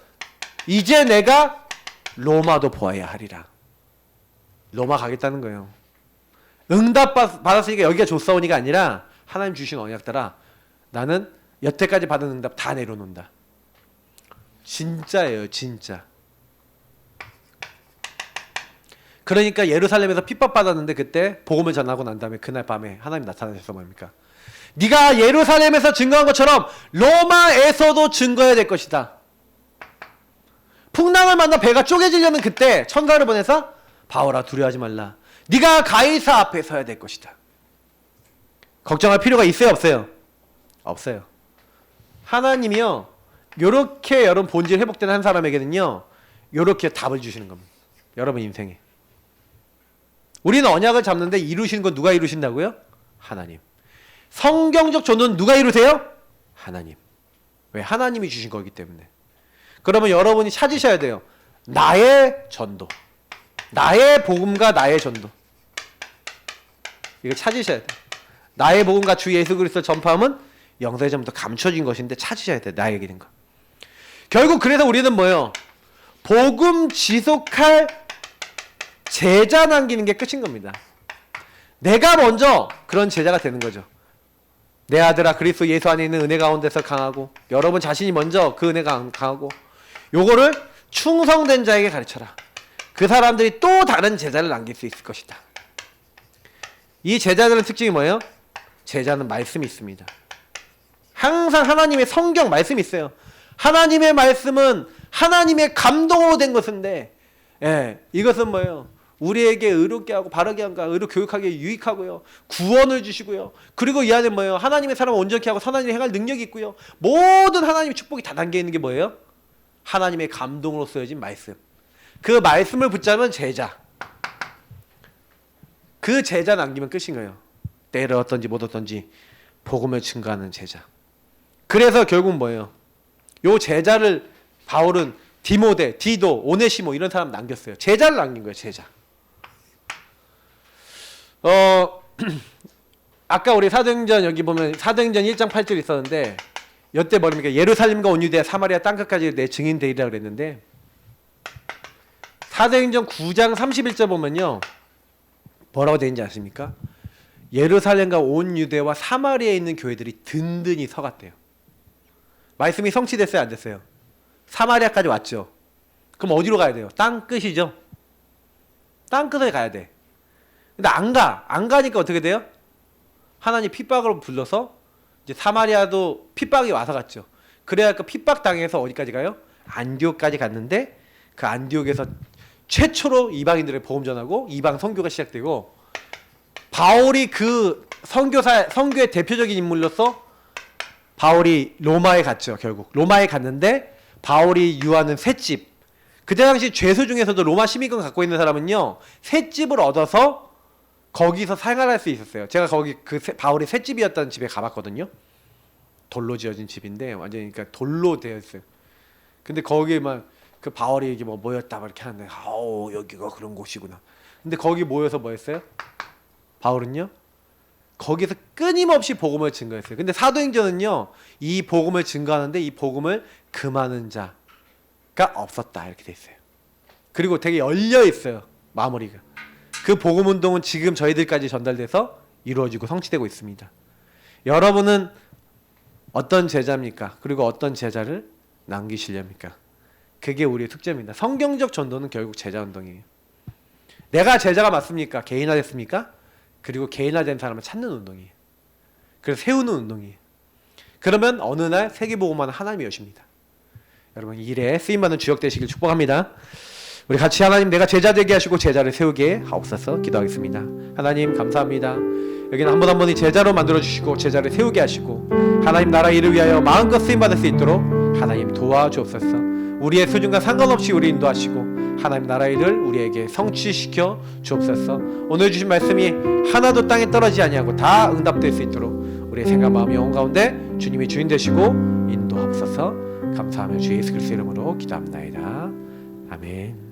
이제 내가 로마도 보아야 하리라. 로마 가겠다는 거예요. 응답받았으니까 여기가 좋사오니가 아니라 하나님 주신 언약 따라 나는 여태까지 받은 응답 다 내려놓는다. 진짜예요, 진짜. 그러니까 예루살렘에서 핍박받았는데 그때 복음을 전하고 난 다음에 그날 밤에 하나님 나타나셔서 뭡니까? 네가 예루살렘에서 증거한 것처럼 로마에서도 증거해야 될 것이다. 풍랑을 만나 배가 쪼개지려는 그때 천사를 보내서 바울아 두려워하지 말라. 네가 가이사 앞에 서야 될 것이다. 걱정할 필요가 있어요, 없어요? 없어요. 하나님이요, 요렇게 여러분 본질 회복된 한 사람에게는요, 요렇게 답을 주시는 겁니다. 여러분 인생에. 우리는 언약을 잡는데 이루시는 건 누가 이루신다고요? 하나님. 성경적 전도는 누가 이루세요? 하나님. 왜? 하나님이 주신 거기 때문에. 그러면 여러분이 찾으셔야 돼요. 나의 전도. 나의 복음과 나의 전도. 이거 찾으셔야 돼. 나의 복음과 주 예수 그리스도 전파함은 영세전부터 감춰진 것인데 찾으셔야 돼. 나에게 있는 거. 결국 그래서 우리는 뭐예요? 복음 지속할 제자 남기는 게 끝인 겁니다. 내가 먼저 그런 제자가 되는 거죠. 내 아들아 그리스도 예수 안에 있는 은혜 가운데서 강하고 여러분 자신이 먼저 그 은혜가 강하고 요거를 충성된 자에게 가르쳐라. 그 사람들이 또 다른 제자를 남길 수 있을 것이다. 이 제자들의 특징이 뭐예요? 제자는 말씀이 있습니다. 항상 하나님의 성경 말씀이 있어요. 하나님의 말씀은 하나님의 감동으로 된 것인데 이것은 뭐예요? 우리에게 의롭게 하고 바르게 하고 의로 교육하기에 유익하고요. 구원을 주시고요. 그리고 이 안에 뭐예요? 하나님의 사람을 온전히 하고 선한 일을 행할 능력이 있고요. 모든 하나님의 축복이 다 담겨 있는 게 뭐예요? 하나님의 감동으로 쓰여진 말씀. 그 말씀을 붙잡으면 제자. 그 제자 남기면 끝인 거예요. 때를 어떤지 못 어떤지 복음을 증거하는 제자. 그래서 결국 뭐예요? 요 제자를 바울은 디모데, 디도, 오네시모 이런 사람 남겼어요. 제자를 남긴 거예요. 제자. 아까 우리 사도행전 여기 보면 사도행전 1장 8절 있었는데 여태 뭐랍니까? 예루살렘과 온 유대야 사마리아 땅끝까지 내 증인 되리라 그랬는데 사도행전 9장 31절 보면요. 뭐라고 되는지 아십니까? 예루살렘과 온 유대와 사마리아에 있는 교회들이 든든히 서갔대요. 말씀이 성취됐어요? 안 됐어요? 사마리아까지 왔죠. 그럼 어디로 가야 돼요? 땅끝이죠. 땅끝에 가야 돼. 근데 안 가. 안 가니까 어떻게 돼요? 하나님 핍박으로 불러서 이제 사마리아도 핍박이 와서 갔죠. 그래야 그 핍박 당해서 어디까지 가요? 안디옥까지 갔는데 그 안디옥에서 최초로 이방인들의 복음 전하고 이방 선교가 시작되고 바울이 그 선교의 대표적인 인물로서 바울이 로마에 갔죠. 결국 로마에 갔는데 바울이 유하는 셋집. 그때 당시 죄수 중에서도 로마 시민권 갖고 있는 사람은요 셋집을 얻어서 거기서 생활할 수 있었어요. 제가 거기 바울이 셋집이었다는 집에 가봤거든요. 돌로 지어진 집인데 완전히 그러니까 돌로 되어 있어요. 근데 거기에만 그 바울이 이게 뭐 모였다 막 이렇게 하는데 아우 여기가 그런 곳이구나. 근데 거기 모여서 뭐 했어요? 바울은요 거기서 끊임없이 복음을 증거했어요. 근데 사도행전은요 이 복음을 증거하는데 이 복음을 금하는 자가 없었다 이렇게 돼 있어요. 그리고 되게 열려 있어요. 마무리가. 그 복음 운동은 지금 저희들까지 전달돼서 이루어지고 성취되고 있습니다. 여러분은 어떤 제자입니까? 그리고 어떤 제자를 남기시렵니까? 그게 우리의 숙제입니다. 성경적 전도는 결국 제자 운동이에요. 내가 제자가 맞습니까? 개인화됐습니까? 그리고 개인화된 사람을 찾는 운동이에요. 그래서 세우는 운동이에요. 그러면 어느 날 세계복음화는 하나님이 여십니다. 여러분 이 일에 쓰임받는 주역 되시길 축복합니다. 우리 같이 하나님 내가 제자 되게 하시고 제자를 세우게 하옵소서 기도하겠습니다. 하나님 감사합니다. 여기는 한 분 한 분이 제자로 만들어주시고 제자를 세우게 하시고 하나님 나라 일을 위하여 마음껏 쓰임받을 수 있도록 하나님 도와주옵소서. 우리의 수준과 상관없이 우리 인도하시고 하나님 나라 일을 우리에게 성취시켜 주옵소서. 오늘 주신 말씀이 하나도 땅에 떨어지지 아니하고 다 응답될 수 있도록 우리의 생각 마음 영혼 가운데 주님이 주인 되시고 인도하옵소서. 감사하며 주 예수 그리스도 이름으로 기도합나이다. 아멘.